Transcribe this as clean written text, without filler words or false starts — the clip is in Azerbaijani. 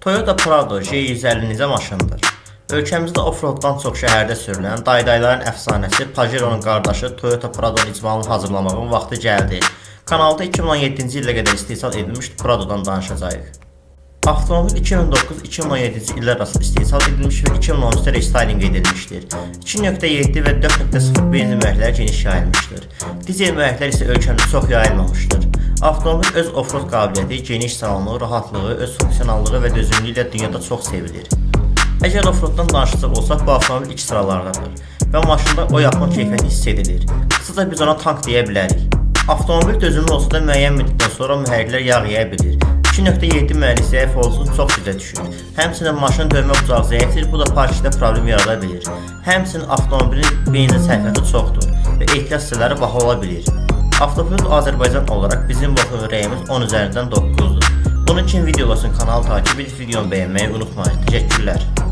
Toyota Prado J150 necə maşındır? Ölkəmizdə offroaddan çox şəhərdə sürülən daydayların əfsanəsi Pajero'nun qardaşı Toyota Prado'nun icmalını hazırlamağın vaxtı gəldi. Kanalda 2017-ci illə qədər istehsal edilmiş Prado'dan danışacağıq. Avtomobil 2009-2017-ci illər arasında istehsal edilmiş və 2013-də restyling edilmişdir. 2.7 və 4.0 benzin mühərrikləri geniş yayılmışdır. Dizel mühərriklər isə ölkəmizdə çox yayılmamışdır. Avtomobil öz offroad qabiliyyəti, geniş salonu, rahatlığı, öz funksionallığı və dözümlüyü ilə dünyada çox sevilir. Əgər offroaddan danışacaq olsaq, bu avtomobil ilk sıralardadır və maşında o yaxın keyfiyyəti hiss edilir. Qısaca biz ona tank deyə bilərik. Avtomobil dözümlü olsa da müəyyən müddətdən sonra mühərriklər yağ yeyə bilir. 2.7 mühərrik zəif olduğu çox gücə düşür. Həmçinin maşının dönmə bucağı zəifdir, bu da parkdə problem yarada bilir. Həmçinin avtomobilin benzin sərfiyyatı çoxdur və ehtiyat hissələri baha ola bilir. Avtopilot Azərbaycan olaraq bizim bu rəyimiz 10 üzərindən 9-dur. Bunun üçün videoların kanalı takip edib videonu bəyənməyi unutmayın. Təşəkkürlər.